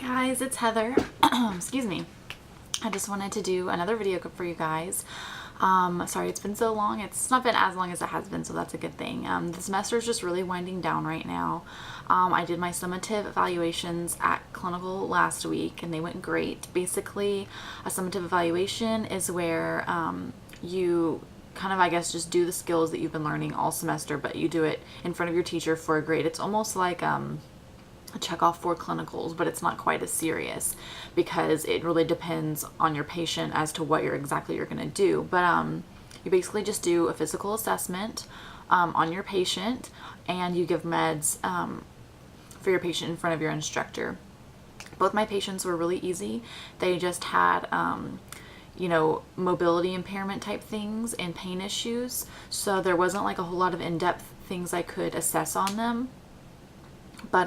Guys, it's Heather. Excuse me. I just wanted to do another video for you guys. Sorry it's been so long. It's not been as long as it has been, so that's a good thing. The semester is just really winding down right now. I did my summative evaluations at clinical last week and they went great. Basically, a summative evaluation is where you kind of, I guess, just do the skills that you've been learning all semester, but you do it in front of your teacher for a grade. It's almost like check off 4 clinicals, but it's not quite as serious because it really depends on your patient as to what you're going to do. But you basically just do a physical assessment on your patient, and you give meds for your patient in front of your instructor. Both my patients were really easy. They just had mobility impairment type things and pain issues, so there wasn't like a whole lot of in-depth things I could assess on them. But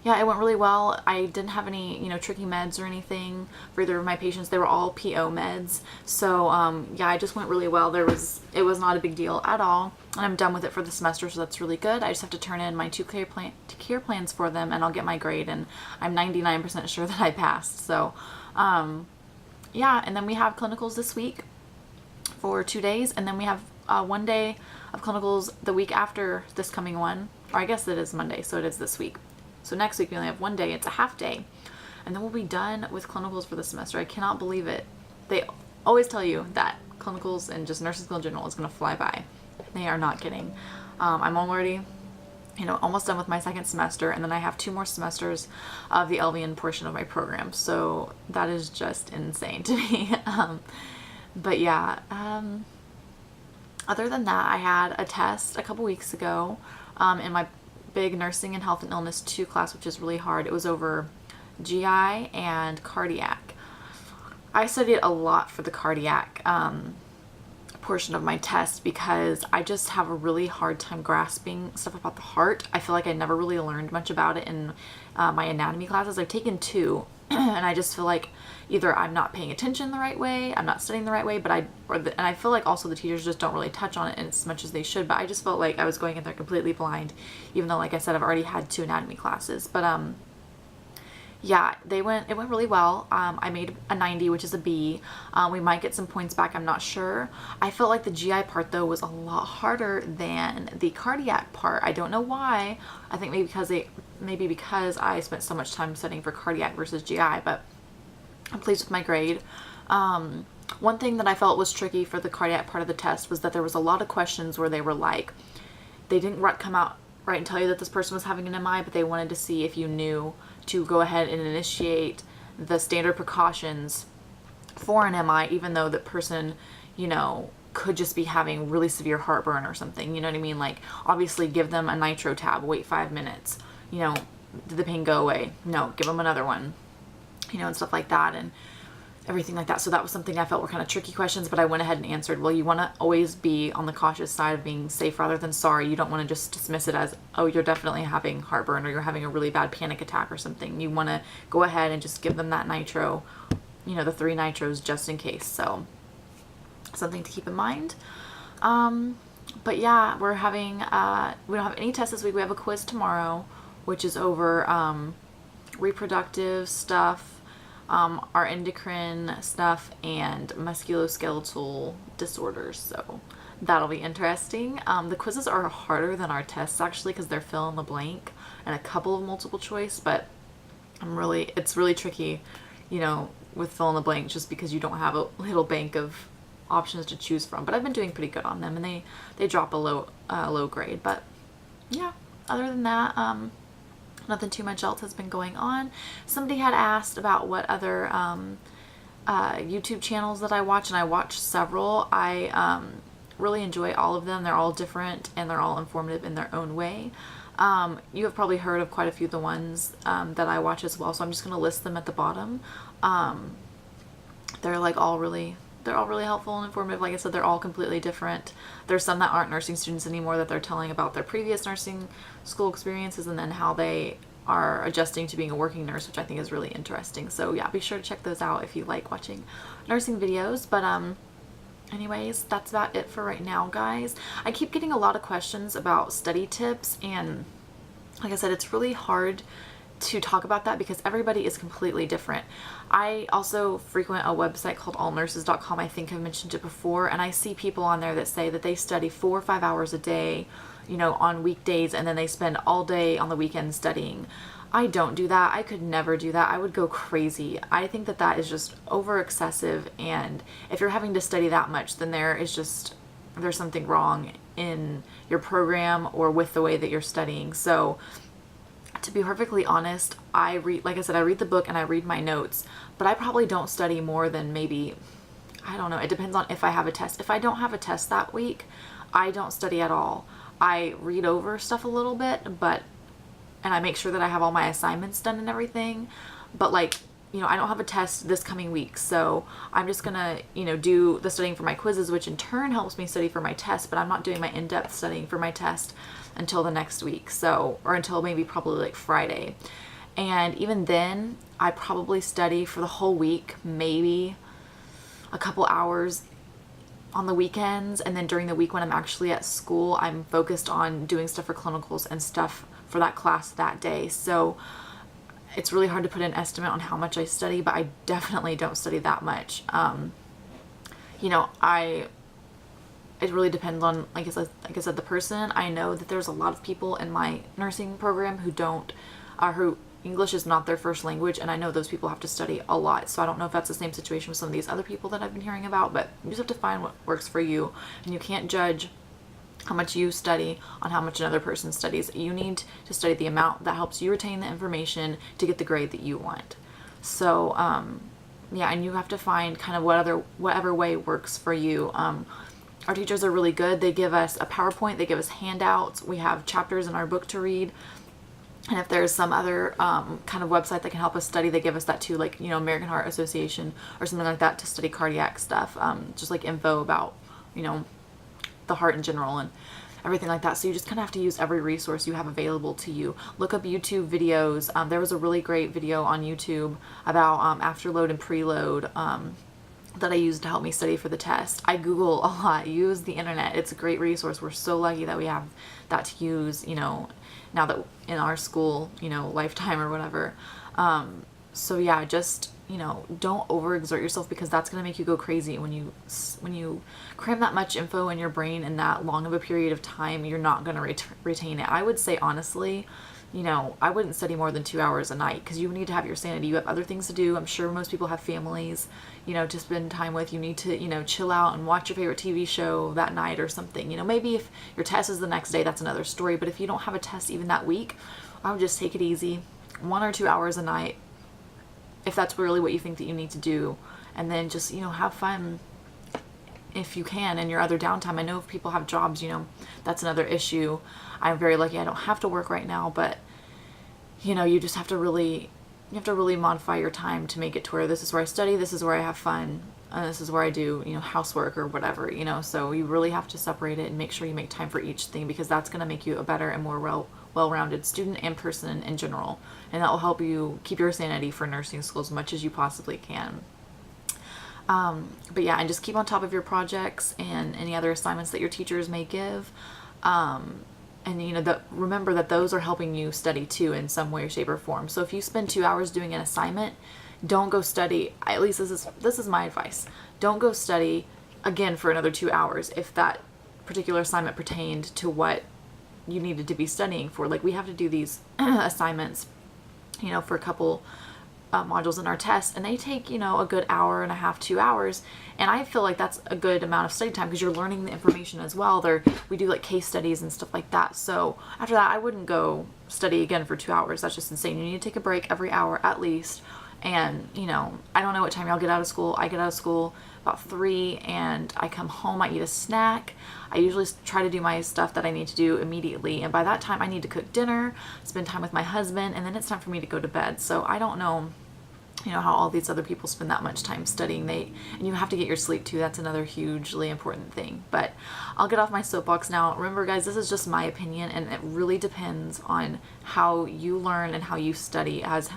yeah, it went really well. I didn't have any, tricky meds or anything for either of my patients. They were all PO meds. So yeah, it just went really well. It was not a big deal at all. And I'm done with it for the semester, so that's really good. I just have to turn in my 2 care plans for them and I'll get my grade, and I'm 99% sure that I passed. So yeah, and then we have clinicals this week for 2 days, and then we have 1 day of clinicals the week after this coming one, or I guess it is Monday, so it is this week. So next week we only have 1 day. It's a half day, and then we'll be done with clinicals for the semester. I cannot believe it. They always tell you that clinicals and just nursing school in general is going to fly by. They are not kidding. I'm already almost done with my 2nd semester, and then I have 2 more semesters of the LVN portion of my program, so that is just insane to me. But yeah, other than that, I had a test a couple weeks ago in my big nursing and health and illness 2 class, which is really hard. It was over GI and cardiac. I studied a lot for the cardiac portion of my test because I just have a really hard time grasping stuff about the heart. I feel like I never really learned much about it in my anatomy classes. I've taken 2 and I just feel like either I'm not paying attention the right way, I'm not studying the right way, but and I feel like also the teachers just don't really touch on it as much as they should. But I just felt like I was going in there completely blind, even though, like I said, I've already had 2 anatomy classes. But yeah, it went really well. I made a 90, which is a B. We might get some points back, I'm not sure. I felt like the GI part though was a lot harder than the cardiac part. I don't know why. I think maybe because I spent so much time studying for cardiac versus GI, but I'm pleased with my grade. One thing that I felt was tricky for the cardiac part of the test was that there was a lot of questions where they were like, they didn't come out right and tell you that this person was having an MI, but they wanted to see if you knew to go ahead and initiate the standard precautions for an MI, even though the person, could just be having really severe heartburn or something. You know what I mean? Like, obviously give them a nitro tab, wait 5 minutes. Did the pain go away? No, give them another one. And stuff like that and everything like that. So that was something I felt were kind of tricky questions, but I went ahead and answered. Well, you want to always be on the cautious side of being safe rather than sorry. You don't want to just dismiss it as, oh, you're definitely having heartburn or you're having a really bad panic attack or something. You want to go ahead and just give them that nitro, the 3 nitros just in case. So something to keep in mind. But yeah, we don't have any tests this week. We have a quiz tomorrow, which is over reproductive stuff, our endocrine stuff, and musculoskeletal disorders. So that'll be interesting. The quizzes are harder than our tests actually because they're fill in the blank and a couple of multiple choice, but it's really tricky, with fill in the blank just because you don't have a little bank of options to choose from. But I've been doing pretty good on them, and they drop a low grade. But yeah, other than that, nothing too much else has been going on. Somebody had asked about what other YouTube channels that I watch, and I watch several. I really enjoy all of them. They're all different and they're all informative in their own way. You have probably heard of quite a few of the ones that I watch as well, so I'm just going to list them at the bottom. They're all really helpful and informative. Like I said, they're all completely different. There's some that aren't nursing students anymore that they're telling about their previous nursing school experiences and then how they are adjusting to being a working nurse, which I think is really interesting. So yeah, be sure to check those out if you like watching nursing videos. But anyways, that's about it for right now, guys. I keep getting a lot of questions about study tips, and like I said, it's really hard to talk about that because everybody is completely different. I also frequent a website called allnurses.com. I think I've mentioned it before, and I see people on there that say that they study 4 or 5 hours a day, you know, on weekdays, and then they spend all day on the weekend studying. I don't do that. I could never do that. I would go crazy. I think that that is just over excessive, and if you're having to study that much, then there's something wrong in your program or with the way that you're studying. So to be perfectly honest, like I said, I read the book and I read my notes, but I probably don't study more than maybe, I don't know, it depends on if I have a test. If I don't have a test that week, I don't study at all. I read over stuff a little bit, and I make sure that I have all my assignments done and everything, but like, you know, I don't have a test this coming week, so I'm just gonna, you know, do the studying for my quizzes, which in turn helps me study for my test, but I'm not doing my in-depth studying for my test until the next week, so, or until maybe probably like Friday. And even then, I probably study for the whole week, maybe a couple hours on the weekends, and then during the week when I'm actually at school, I'm focused on doing stuff for clinicals and stuff for that class that day. So it's really hard to put an estimate on how much I study, but I definitely don't study that much. You know, it really depends on, like I said, the person. I know that there's a lot of people in my nursing program who English is not their first language, and I know those people have to study a lot. So I don't know if that's the same situation with some of these other people that I've been hearing about, but you just have to find what works for you, and you can't judge how much you study on how much another person studies. You need to study the amount that helps you retain the information to get the grade that you want. So yeah, and you have to find kind of whatever way works for you. Our teachers are really good. They give us a PowerPoint, they give us handouts, we have chapters in our book to read. And if there's some other kind of website that can help us study, they give us that too, like, you know, American Heart Association or something like that to study cardiac stuff, just like info about, you know, the heart in general and everything like that. So you just kind of have to use every resource you have available to you. Look up YouTube videos. There was a really great video on YouTube about afterload and preload that I used to help me study for the test. I Google a lot, use the internet. It's a great resource. We're so lucky that we have that to use, you know, now that in our school, you know, lifetime or whatever. So yeah, just, you know, don't overexert yourself, because that's going to make you go crazy. When you cram that much info in your brain in that long of a period of time, you're not going to retain it. I would say, honestly, you know, I wouldn't study more than 2 hours a night, because you need to have your sanity. You have other things to do. I'm sure most people have families, you know, to spend time with. You need to, you know, chill out and watch your favorite TV show that night or something. You know, maybe if your test is the next day, that's another story. But if you don't have a test even that week, I would just take it easy. 1 or 2 hours a night, if that's really what you think that you need to do. And then just, you know, have fun if you can in your other downtime. I know if people have jobs, you know, that's another issue. I'm very lucky I don't have to work right now, but, you know, you just have to really modify your time to make it to where this is where I study, this is where I have fun, and this is where I do, you know, housework or whatever, you know. So you really have to separate it and make sure you make time for each thing, because that's going to make you a better and more well-rounded student and person in general, and that will help you keep your sanity for nursing school as much as you possibly can. But yeah, and just keep on top of your projects and any other assignments that your teachers may give. And you know, remember that those are helping you study too in some way, shape, or form. So if you spend 2 hours doing an assignment, don't go study. At least this is my advice. Don't go study again for another 2 hours if that particular assignment pertained to what you needed to be studying for. Like, we have to do these assignments, you know, for a couple modules in our test, and they take, you know, a good hour and a half, 2 hours, and I feel like that's a good amount of study time, because you're learning the information as well. We do like case studies and stuff like that. So after that, I wouldn't go study again for 2 hours. That's just insane. You need to take a break every hour at least. And, you know, I don't know what time y'all get out of school. I get out of school about 3, and I come home, I eat a snack. I usually try to do my stuff that I need to do immediately, and by that time I need to cook dinner, spend time with my husband, and then it's time for me to go to bed. So I don't know, you know, how all these other people spend that much time studying. And you have to get your sleep too. That's another hugely important thing. But I'll get off my soapbox now. Remember, guys, this is just my opinion, and it really depends on how you learn and how you study as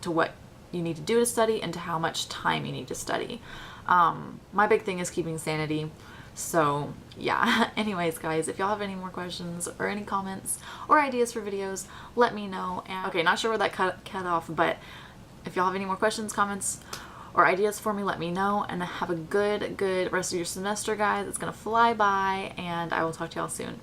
to what you need to do to study and to how much time you need to study. My big thing is keeping sanity. So yeah, anyways guys, if y'all have any more questions or any comments or ideas for videos, let me know. And okay, not sure where that cut off, but if y'all have any more questions, comments, or ideas for me, let me know. And have a good rest of your semester, guys. It's gonna fly by, and I will talk to y'all soon.